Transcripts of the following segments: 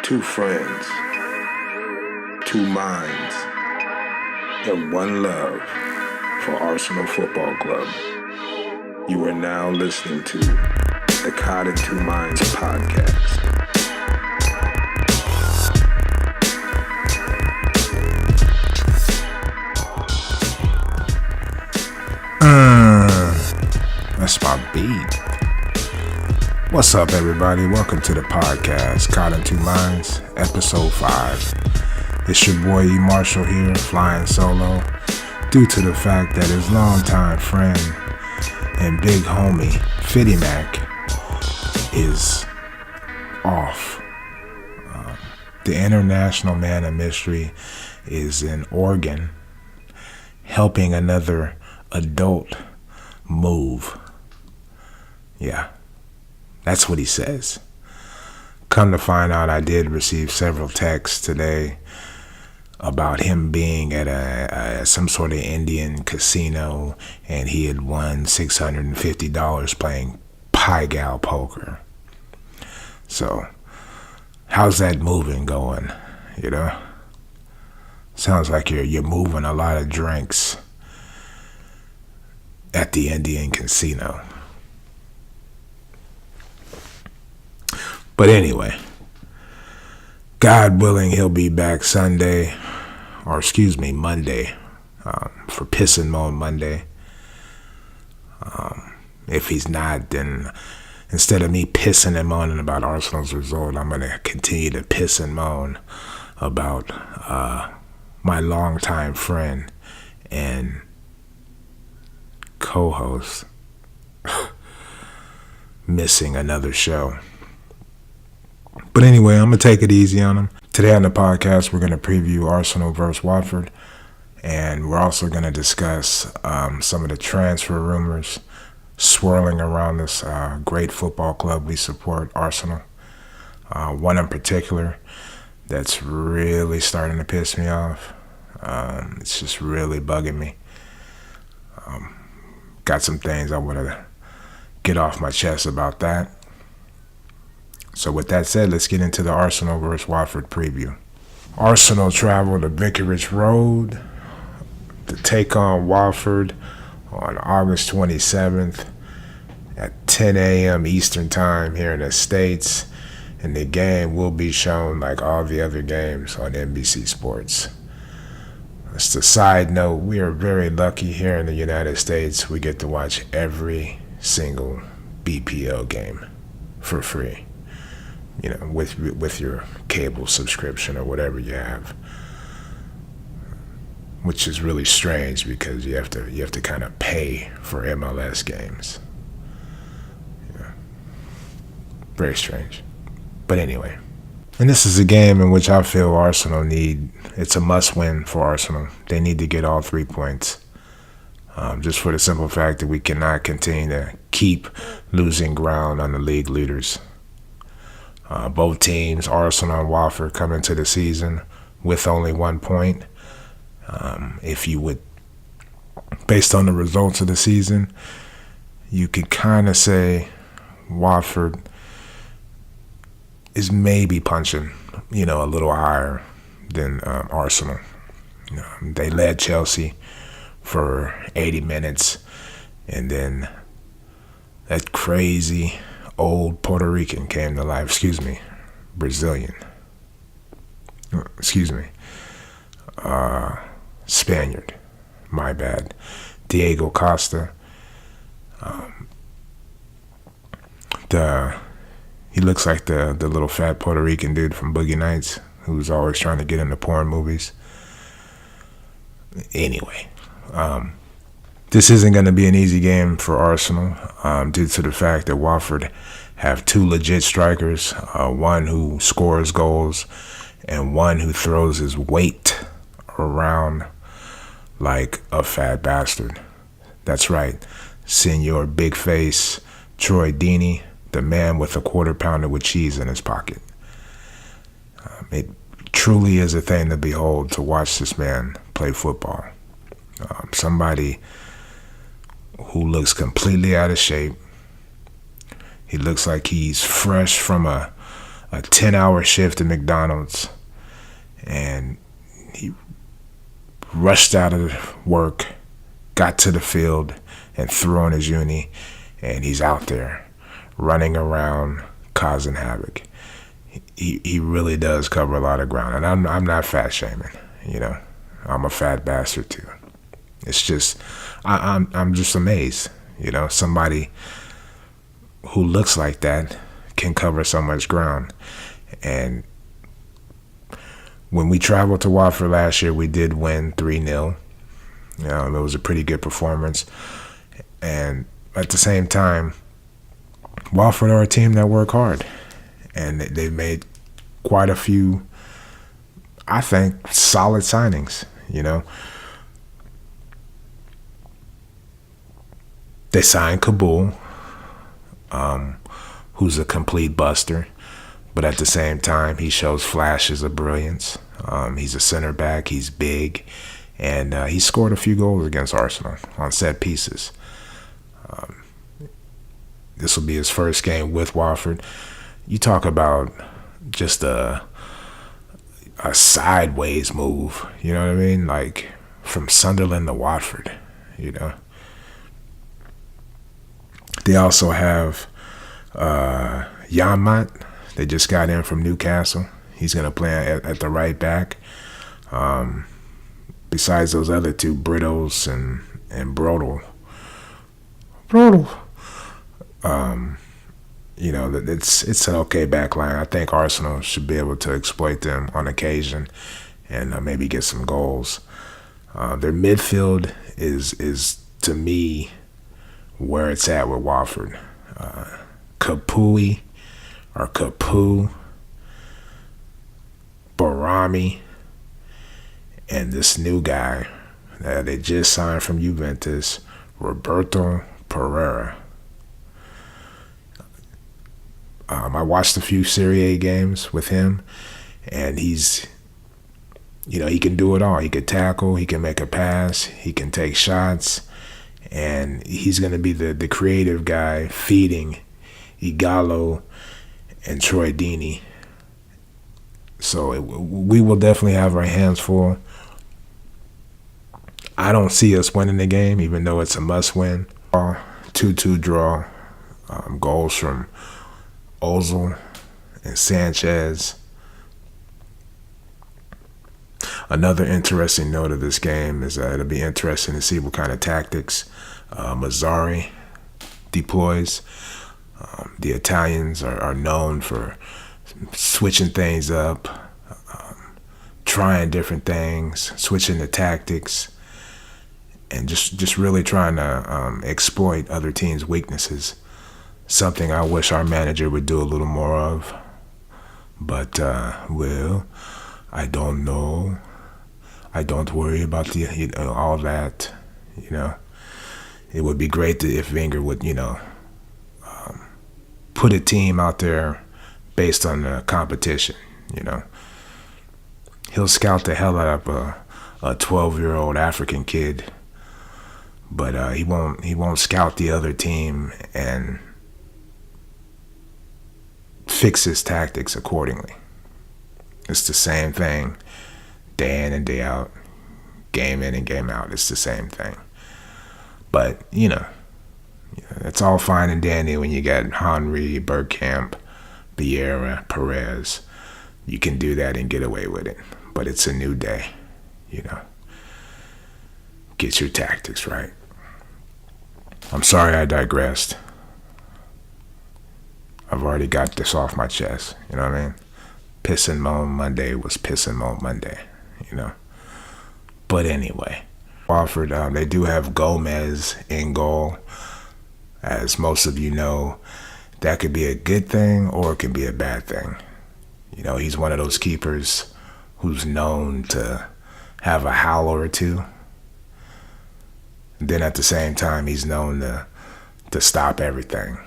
Two friends, two minds, and one love for Arsenal Football Club. You are now listening to the Cod and Two Minds podcast. That's my beat. What's up, everybody? Welcome to the podcast, Cod and Two Minds, episode 5. It's your boy E. Marshall here, flying solo, due to the fact that his longtime friend and big homie, Fitty Mac, is off. The international man of mystery is in Oregon, helping another adult move. Yeah, that's what he says. Come to find out, I did receive several texts today about him being at some sort of Indian casino, and he had won $650 playing Pai Gow poker. So, how's that moving going? You know, sounds like you're moving a lot of drinks at the Indian casino. But anyway, God willing, he'll be back Monday, for Piss and Moan Monday. If he's not, then instead of me pissing and moaning about Arsenal's result, I'm going to continue to piss and moan about my longtime friend and co-host missing another show. But anyway, I'm going to take it easy on him. Today on the podcast, we're going to preview Arsenal versus Watford. And we're also going to discuss some of the transfer rumors swirling around this great football club we support, Arsenal. One in particular that's really starting to piss me off. It's just really bugging me. Got some things I want to get off my chest about that. So with that said, let's get into the Arsenal versus Watford preview. Arsenal travel to Vicarage Road to take on Watford on August 27th at 10 a.m. Eastern Time here in the States. And the game will be shown like all the other games on NBC Sports. Just a side note, we are very lucky here in the United States. We get to watch every single BPL game for free. You know, with your cable subscription or whatever you have, which is really strange because you have to kind of pay for MLS games. Yeah. Very strange. But anyway, and this is a game in which I feel Arsenal it's a must-win for Arsenal. They need to get all 3 points, just for the simple fact that we cannot continue to keep losing ground on the league leaders. Both teams, Arsenal and Watford, come into the season with only 1 point. If you would, based on the results of the season, you could kind of say Watford is maybe punching, a little higher than Arsenal. They led Chelsea for 80 minutes, and then that crazy old Puerto Rican came to life. Brazilian. Spaniard. My bad. Diego Costa. He looks like the little fat Puerto Rican dude from Boogie Nights who's always trying to get into porn movies. Anyway, this isn't going to be an easy game for Arsenal due to the fact that Watford have 2 legit strikers, one who scores goals and one who throws his weight around like a fat bastard. That's right, Senor Big Face Troy Deeney, the man with a quarter pounder with cheese in his pocket. It truly is a thing to behold to watch this man play football. Somebody who looks completely out of shape. He looks like he's fresh from a a 10-hour shift at McDonald's, and he rushed out of work, got to the field, and threw on his uni, and he's out there running around causing havoc. He really does cover a lot of ground, and I'm not fat shaming, you know. I'm a fat bastard too. It's just I'm just amazed, you know, somebody who looks like that can cover so much ground. And when we traveled to Watford last year, we did win 3-0. You know, it was a pretty good performance. And at the same time, Watford are a team that work hard. And they've made quite a few, I think, solid signings, you know. They signed Kabul, who's a complete buster. But at the same time, he shows flashes of brilliance. He's a center back. He's big. And he scored a few goals against Arsenal on set pieces. This will be his first game with Watford. You talk about just a sideways move. You know what I mean? Like from Sunderland to Watford, you know. They also have Janmaat. They just got in from Newcastle. He's going to play at the right back. Besides those other two, Brittles and Brodel. You know, it's an okay back line. I think Arsenal should be able to exploit them on occasion and maybe get some goals. Their midfield is to me where it's at with Watford. Capu, Barami, and this new guy that they just signed from Juventus, Roberto Pereira. I watched a few Serie A games with him, and he's, you know, he can do it all. He can tackle, he can make a pass, he can take shots, and he's going to be the creative guy feeding Ighalo and Troy Deeney. So we will definitely have our hands full. I don't see us winning the game, even though it's a must-win. 2-2 draw, goals from Ozil and Sanchez. Another interesting note of this game is that it'll be interesting to see what kind of tactics Mazzarri deploys. The Italians are known for switching things up, trying different things, switching the tactics, and just really trying to exploit other teams' weaknesses. Something I wish our manager would do a little more of. But, well, I don't know. I don't worry about all that, you know. It would be great if Wenger would, you know, put a team out there based on the competition, you know. He'll scout the hell out of a 12-year-old African kid, but he won't scout the other team and fix his tactics accordingly. It's the same thing day in and day out, game in and game out. It's the same thing. But, you know, it's all fine and dandy when you got Henry, Bergkamp, Vieira, Perez. You can do that and get away with it. But it's a new day, you know. Get your tactics right. I'm sorry I digressed. I've already got this off my chest, you know what I mean? Piss and Moan Monday was Piss and Moan Monday, you know. But anyway, Watford, they do have Gomez in goal. As most of you know, that could be a good thing or it can be a bad thing. You know, he's one of those keepers who's known to have a howler or two. And then at the same time, he's known to stop everything.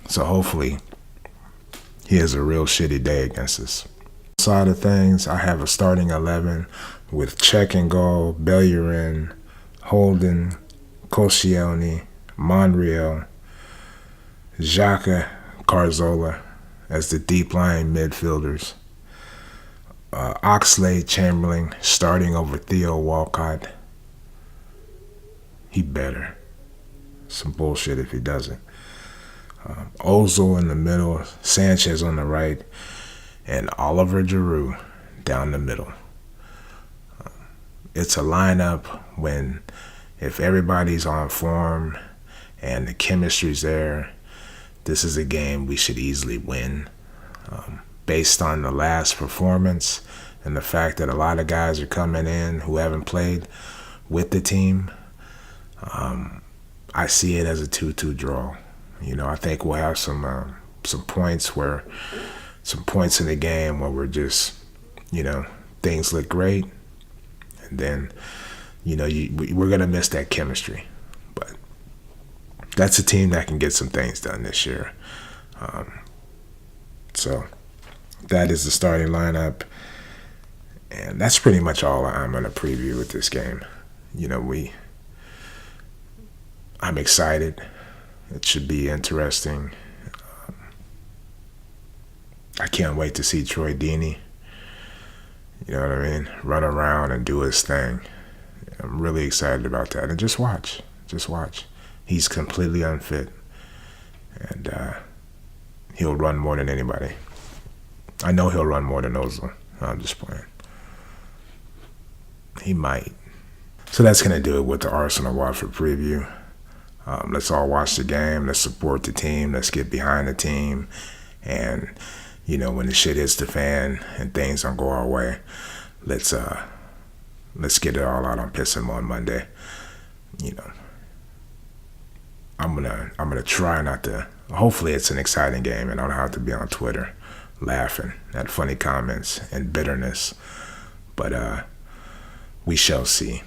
So hopefully, he has a real shitty day against us. Side of things, I have a starting 11 with Cech in goal, Bellerin, Holden, Koscielny, Monreal, Xhaka, Cazorla, as the deep line midfielders. Oxlade-Chamberlain starting over Theo Walcott. He better. Some bullshit if he doesn't. Ozil in the middle, Sanchez on the right, and Oliver Giroud down the middle. It's a lineup when, if everybody's on form and the chemistry's there, this is a game we should easily win. Based on the last performance and the fact that a lot of guys are coming in who haven't played with the team, I see it as a 2-2 draw. I think we'll have some points in the game where we're just, things look great, and then, we're gonna miss that chemistry. But that's a team that can get some things done this year. So that is the starting lineup, and that's pretty much all I'm gonna preview with this game. I'm excited. It should be interesting. I can't wait to see Troy Deeney, run around and do his thing. I'm really excited about that. And just watch. He's completely unfit. And he'll run more than anybody. I know he'll run more than Ozil. I'm just playing. He might. So that's going to do it with the Arsenal-Watford preview. Let's all watch the game. Let's support the team. Let's get behind the team. And, when the shit hits the fan and things don't go our way, let's get it all out on Piss 'em on Monday. I'm gonna try not to. Hopefully, it's an exciting game, and I don't have to be on Twitter laughing at funny comments and bitterness. But we shall see.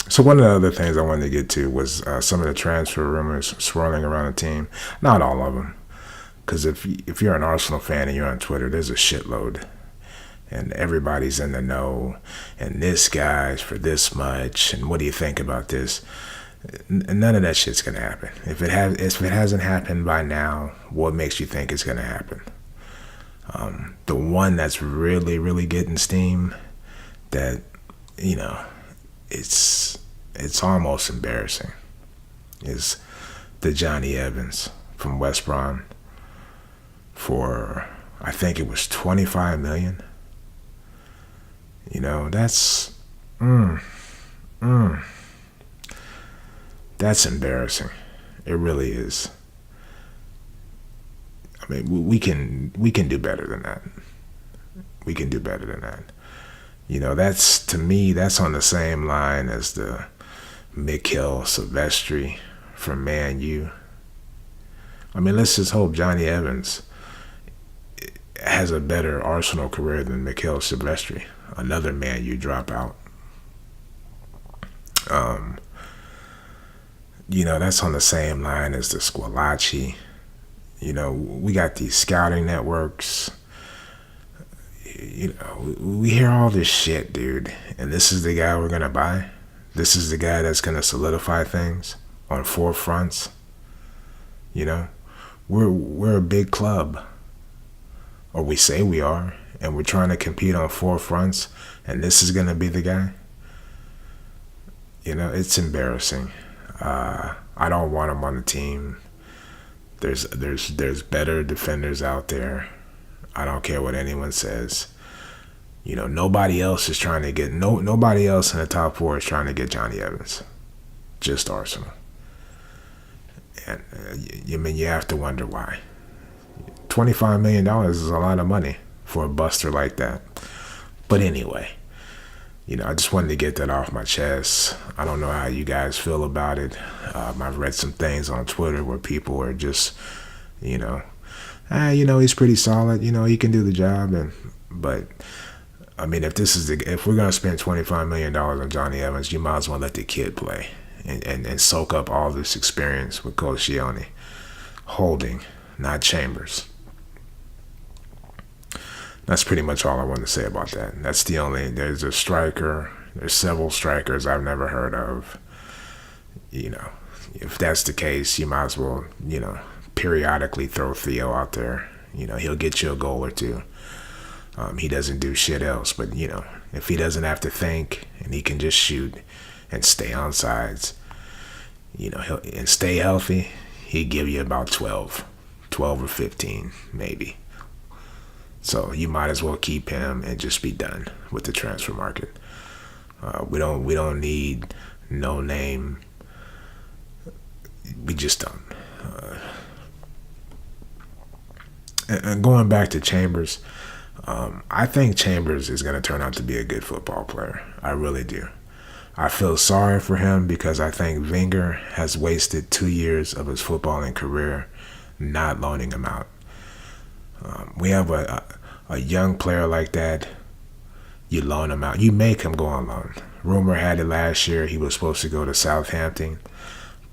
So one of the other things I wanted to get to was some of the transfer rumors swirling around the team. Not all of them, because if you're an Arsenal fan and you're on Twitter, there's a shitload, and everybody's in the know. And this guy's for this much, and what do you think about this? None of that shit's gonna happen. If it hasn't happened by now, what makes you think it's gonna happen? The one that's really, really getting steam, that it's almost embarrassing, is the Johnny Evans from West Brom for, I think it was $25 million. That's that's embarrassing. It really is. I mean, we can do better than that. We can do better than that. That's, to me, that's on the same line as the Mikhail Silvestri from Man U. I mean, let's just hope Johnny Evans has a better Arsenal career than Mikhail Silvestri, another Man U dropout. That's on the same line as the Squillaci. We got these scouting networks. We hear all this shit, dude, and this is the guy we're gonna buy. This is the guy that's gonna solidify things on four fronts. We're a big club, or we say we are, and we're trying to compete on four fronts, and this is gonna be the guy. It's embarrassing. I don't want him on the team. There's better defenders out there. I don't care what anyone says. Nobody else is trying to get nobody else in the top four is trying to get Johnny Evans. Just Arsenal. And you have to wonder why. $25 million is a lot of money for a buster like that. But anyway, I just wanted to get that off my chest. I don't know how you guys feel about it. I've read some things on Twitter where people are just, he's pretty solid. He can do the job. But I mean, if we're gonna spend $25 million on Johnny Evans, you might as well let the kid play and soak up all this experience with Koscielny, Holding, not Chambers. That's pretty much all I want to say about that. There's a striker. There's several strikers I've never heard of. If that's the case, you might as well, periodically throw Theo out there. He'll get you a goal or two. He doesn't do shit else, but if he doesn't have to think and he can just shoot and stay on sides, and stay healthy, he'd give you about 12 or 15 maybe. So you might as well keep him and just be done with the transfer market. We don't need no name. We just don't. And going back to Chambers, I think Chambers is going to turn out to be a good football player. I really do. I feel sorry for him because I think Wenger has wasted 2 years of his footballing career not loaning him out. We have a young player like that. You loan him out. You make him go on loan. Rumor had it last year he was supposed to go to Southampton,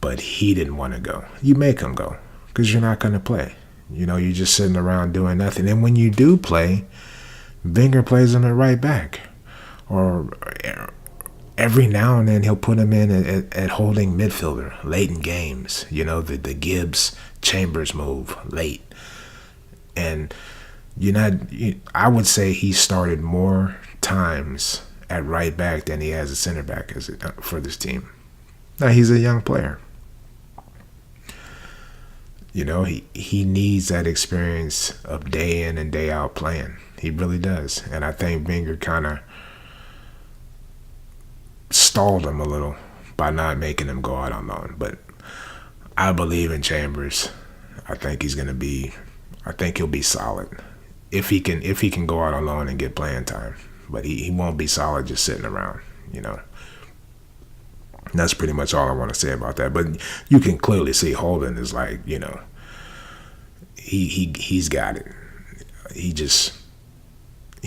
but he didn't want to go. You make him go because you're not going to play. You're just sitting around doing nothing. And when you do play, Wenger plays him at right back. Or every now and then he'll put him in at holding midfielder late in games. The Gibbs Chambers move late. And I would say he started more times at right back than he has at center back for this team. Now, he's a young player. He needs that experience of day in and day out playing. He really does. And I think Wenger kind of stalled him a little by not making him go out on loan. But I believe in Chambers. I think he'll be solid. If he can go out on loan and get playing time. But he won't be solid just sitting around, And that's pretty much all I want to say about that. But you can clearly see Holden is like, he's got it. He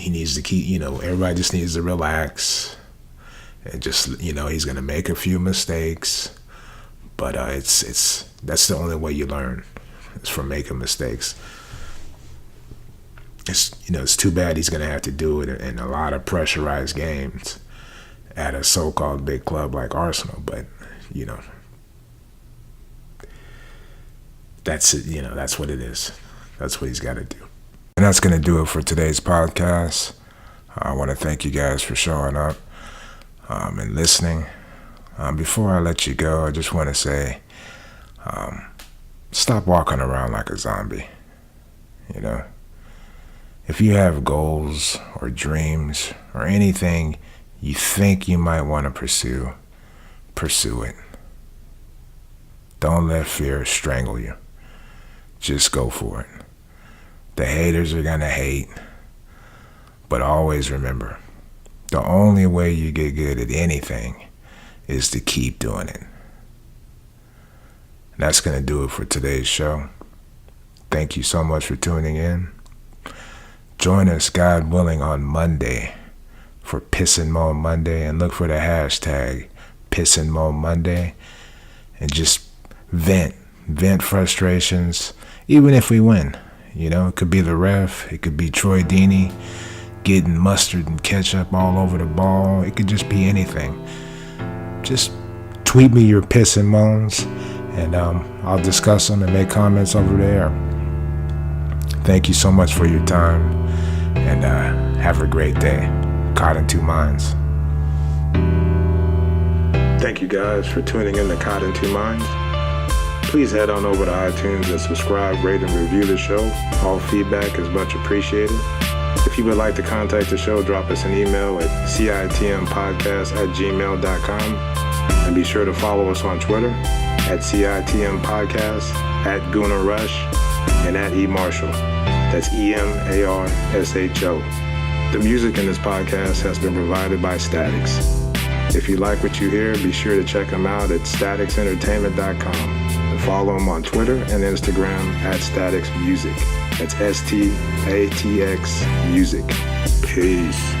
needs to keep, everybody just needs to relax and just, he's going to make a few mistakes, but that's the only way you learn is from making mistakes. It's too bad he's going to have to do it in a lot of pressurized games at a so-called big club like Arsenal, but that's it. That's what it is. That's what he's got to do. And that's going to do it for today's podcast. I want to thank you guys for showing up and listening. Before I let you go, I just want to say, stop walking around like a zombie. If you have goals or dreams or anything you think you might want to pursue it. Don't let fear strangle you. Just go for it. The haters are going to hate, but always remember, the only way you get good at anything is to keep doing it. And that's going to do it for today's show. Thank you so much for tuning in. Join us, God willing, on Monday for Piss and Moan Monday, and look for the hashtag Piss and Moan Monday, and just vent frustrations, even if we win. It could be the ref, it could be Troy Deeney getting mustard and ketchup all over the ball. It could just be anything. Just tweet me your piss and moans, and I'll discuss them and make comments over there. Thank you so much for your time, and have a great day. Caught in Two Minds. Thank you guys for tuning in to Caught in Two Minds. Please head on over to iTunes and subscribe, rate, and review the show. All feedback is much appreciated. If you would like to contact the show, drop us an email at citmpodcast@gmail.com. And be sure to follow us on Twitter at citmpodcast, at Gooner Rush, and at eMarshall. That's EMARSHO. The music in this podcast has been provided by Statics. If you like what you hear, be sure to check them out at staticsentertainment.com and follow them on Twitter and Instagram at Statics Music. That's STATX Music. Peace.